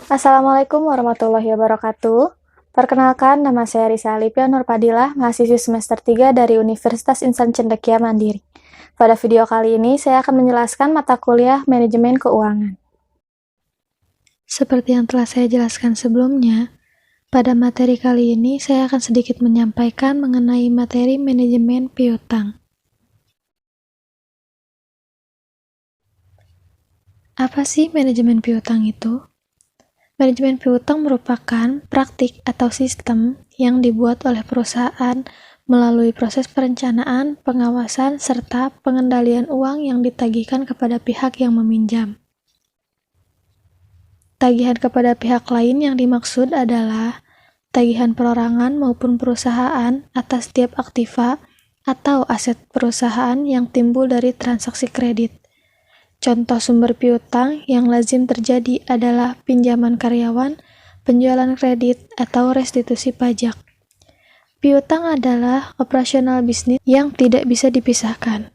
Assalamualaikum warahmatullahi wabarakatuh. Perkenalkan, nama saya Risa Alipia Nurpadilah, mahasiswi semester 3 dari Universitas Insan Cendekia Mandiri. Pada video kali ini, saya akan menjelaskan mata kuliah Manajemen Keuangan. Seperti yang telah saya jelaskan sebelumnya, pada materi kali ini saya akan sedikit menyampaikan mengenai materi manajemen piutang. Apa sih manajemen piutang itu? Manajemen piutang merupakan praktik atau sistem yang dibuat oleh perusahaan melalui proses perencanaan, pengawasan, serta pengendalian uang yang ditagihkan kepada pihak yang meminjam. Tagihan kepada pihak lain yang dimaksud adalah tagihan perorangan maupun perusahaan atas setiap aktiva atau aset perusahaan yang timbul dari transaksi kredit. Contoh sumber piutang yang lazim terjadi adalah pinjaman karyawan, penjualan kredit, atau restitusi pajak. Piutang adalah operasional bisnis yang tidak bisa dipisahkan.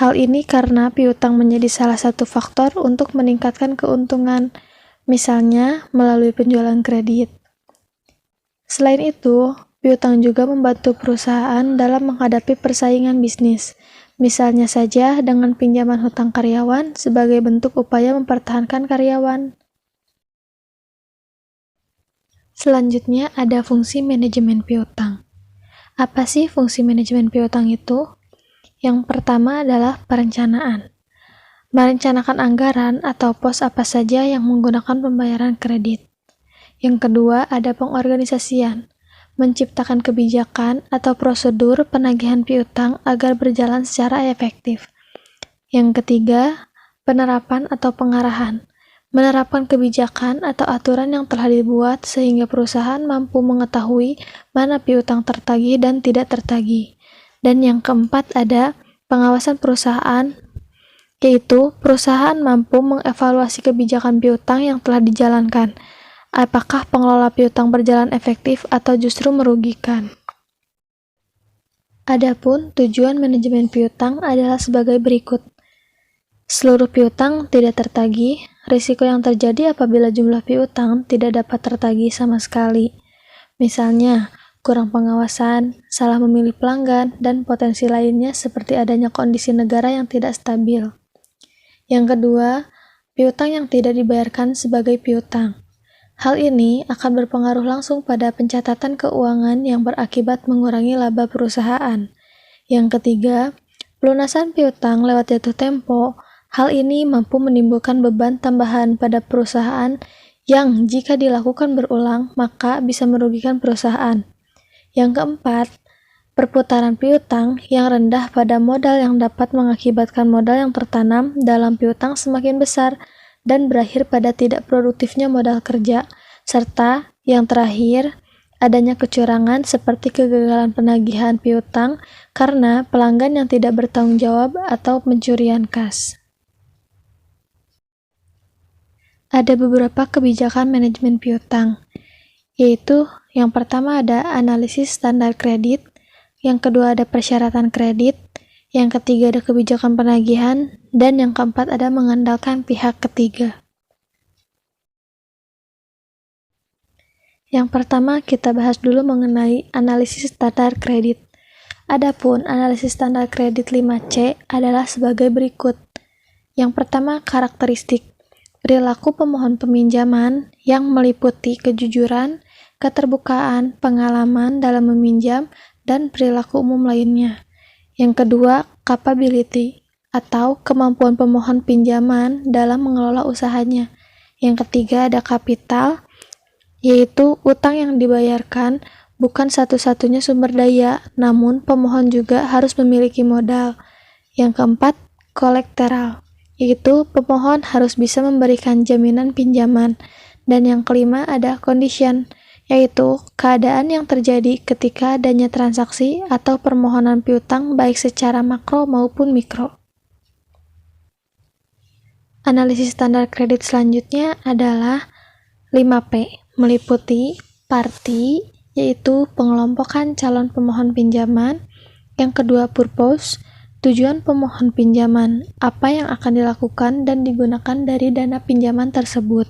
Hal ini karena piutang menjadi salah satu faktor untuk meningkatkan keuntungan, misalnya melalui penjualan kredit. Selain itu, piutang juga membantu perusahaan dalam menghadapi persaingan bisnis. Misalnya saja dengan pinjaman hutang karyawan sebagai bentuk upaya mempertahankan karyawan. Selanjutnya ada fungsi manajemen piutang. Apa sih fungsi manajemen piutang itu? Yang pertama adalah perencanaan. Merencanakan anggaran atau pos apa saja yang menggunakan pembayaran kredit. Yang kedua ada pengorganisasian. Menciptakan kebijakan atau prosedur penagihan piutang agar berjalan secara efektif. Yang ketiga, penerapan atau pengarahan. Menerapkan kebijakan atau aturan yang telah dibuat sehingga perusahaan mampu mengetahui mana piutang tertagih dan tidak tertagih. Dan yang keempat ada pengawasan perusahaan, yaitu perusahaan mampu mengevaluasi kebijakan piutang yang telah dijalankan. Apakah pengelola piutang berjalan efektif atau justru merugikan? Adapun tujuan manajemen piutang adalah sebagai berikut. Seluruh piutang tidak tertagih, risiko yang terjadi apabila jumlah piutang tidak dapat tertagih sama sekali. Misalnya, kurang pengawasan, salah memilih pelanggan, dan potensi lainnya seperti adanya kondisi negara yang tidak stabil. Yang kedua, piutang yang tidak dibayarkan sebagai piutang. Hal ini akan berpengaruh langsung pada pencatatan keuangan yang berakibat mengurangi laba perusahaan. Yang ketiga, pelunasan piutang lewat jatuh tempo. Hal ini mampu menimbulkan beban tambahan pada perusahaan yang jika dilakukan berulang maka bisa merugikan perusahaan. Yang keempat, perputaran piutang yang rendah pada modal yang dapat mengakibatkan modal yang tertanam dalam piutang semakin besar dan berakhir pada tidak produktifnya modal kerja, serta yang terakhir, adanya kecurangan seperti kegagalan penagihan piutang karena pelanggan yang tidak bertanggung jawab atau pencurian kas. Ada beberapa kebijakan manajemen piutang, yaitu yang pertama ada analisis standar kredit, yang kedua ada persyaratan kredit, yang ketiga ada kebijakan penagihan, dan yang keempat ada mengandalkan pihak ketiga. Yang pertama kita bahas dulu mengenai analisis standar kredit. Adapun analisis standar kredit 5C adalah sebagai berikut. Yang pertama karakteristik. Perilaku pemohon peminjaman yang meliputi kejujuran, keterbukaan, pengalaman dalam meminjam, dan perilaku umum lainnya. Yang kedua, capability atau kemampuan pemohon pinjaman dalam mengelola usahanya. Yang ketiga ada kapital, yaitu utang yang dibayarkan bukan satu-satunya sumber daya, namun pemohon juga harus memiliki modal. Yang keempat, kolateral, yaitu pemohon harus bisa memberikan jaminan pinjaman. Dan yang kelima ada condition, yaitu keadaan yang terjadi ketika adanya transaksi atau permohonan piutang baik secara makro maupun mikro. Analisis standar kredit selanjutnya adalah 5P, meliputi party, yaitu pengelompokan calon pemohon pinjaman. Yang kedua purpose, tujuan pemohon pinjaman, apa yang akan dilakukan dan digunakan dari dana pinjaman tersebut.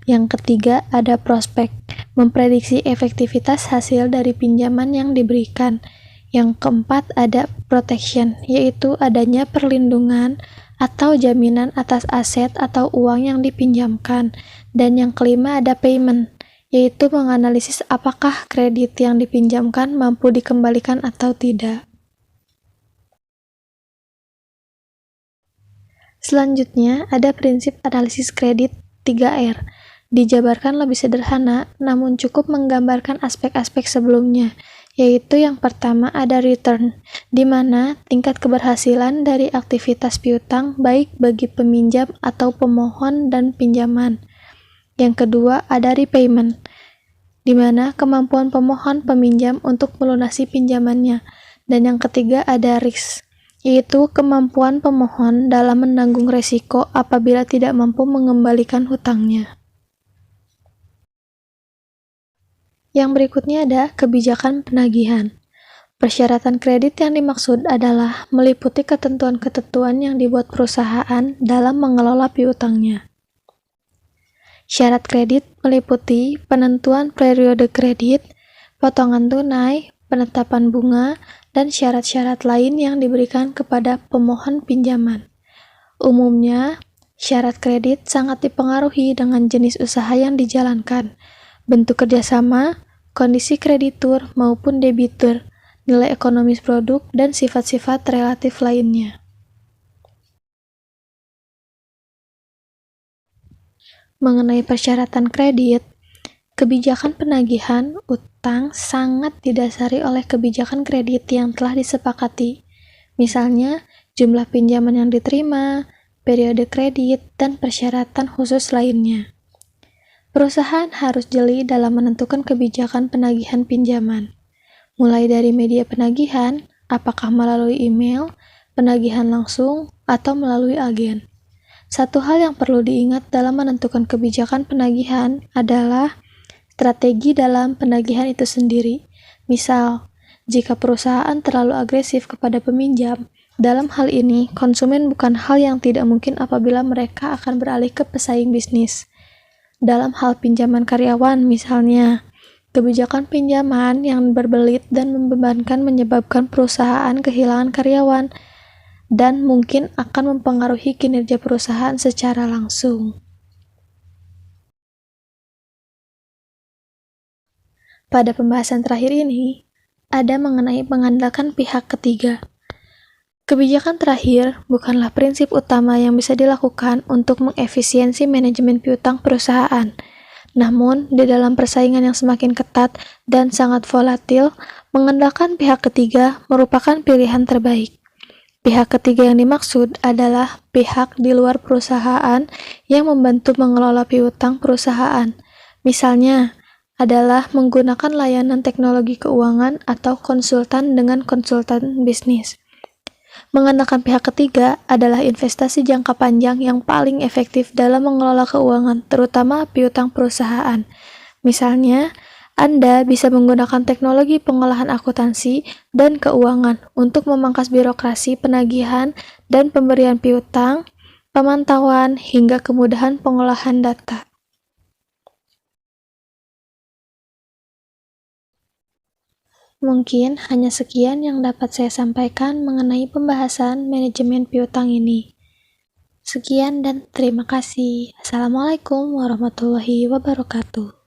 Yang ketiga, ada prospek, memprediksi efektivitas hasil dari pinjaman yang diberikan. Yang keempat, ada protection, yaitu adanya perlindungan atau jaminan atas aset atau uang yang dipinjamkan. Dan yang kelima, ada payment, yaitu menganalisis apakah kredit yang dipinjamkan mampu dikembalikan atau tidak. Selanjutnya, ada prinsip analisis kredit 3R. Dijabarkan lebih sederhana, namun cukup menggambarkan aspek-aspek sebelumnya, yaitu yang pertama ada return, di mana tingkat keberhasilan dari aktivitas piutang baik bagi peminjam atau pemohon dan pinjaman. Yang kedua ada repayment, di mana kemampuan pemohon peminjam untuk melunasi pinjamannya. Dan yang ketiga ada risk, yaitu kemampuan pemohon dalam menanggung resiko apabila tidak mampu mengembalikan hutangnya. Yang berikutnya ada kebijakan penagihan. Persyaratan kredit yang dimaksud adalah meliputi ketentuan-ketentuan yang dibuat perusahaan dalam mengelola piutangnya. Syarat kredit meliputi penentuan periode kredit, potongan tunai, penetapan bunga, dan syarat-syarat lain yang diberikan kepada pemohon pinjaman. Umumnya, syarat kredit sangat dipengaruhi dengan jenis usaha yang dijalankan, bentuk kerjasama, kondisi kreditur maupun debitur, nilai ekonomis produk, dan sifat-sifat relatif lainnya. Mengenai persyaratan kredit, kebijakan penagihan utang sangat didasari oleh kebijakan kredit yang telah disepakati, misalnya jumlah pinjaman yang diterima, periode kredit, dan persyaratan khusus lainnya. Perusahaan harus jeli dalam menentukan kebijakan penagihan pinjaman, mulai dari media penagihan, apakah melalui email, penagihan langsung, atau melalui agen. Satu hal yang perlu diingat dalam menentukan kebijakan penagihan adalah strategi dalam penagihan itu sendiri. Misal, jika perusahaan terlalu agresif kepada peminjam, dalam hal ini konsumen bukan hal yang tidak mungkin apabila mereka akan beralih ke pesaing bisnis. Dalam hal pinjaman karyawan misalnya, kebijakan pinjaman yang berbelit dan membebankan menyebabkan perusahaan kehilangan karyawan dan mungkin akan mempengaruhi kinerja perusahaan secara langsung. Pada pembahasan terakhir ini, ada mengenai mengandalkan pihak ketiga. Kebijakan terakhir bukanlah prinsip utama yang bisa dilakukan untuk mengefisiensi manajemen piutang perusahaan. Namun, di dalam persaingan yang semakin ketat dan sangat volatil, mengandalkan pihak ketiga merupakan pilihan terbaik. Pihak ketiga yang dimaksud adalah pihak di luar perusahaan yang membantu mengelola piutang perusahaan. Misalnya, adalah menggunakan layanan teknologi keuangan atau konsultan dengan konsultan bisnis. Mengandalkan pihak ketiga adalah investasi jangka panjang yang paling efektif dalam mengelola keuangan, terutama piutang perusahaan. Misalnya, Anda bisa menggunakan teknologi pengolahan akuntansi dan keuangan untuk memangkas birokrasi penagihan dan pemberian piutang, pemantauan, hingga kemudahan pengolahan data. Mungkin hanya sekian yang dapat saya sampaikan mengenai pembahasan manajemen piutang ini. Sekian dan terima kasih. Assalamualaikum warahmatullahi wabarakatuh.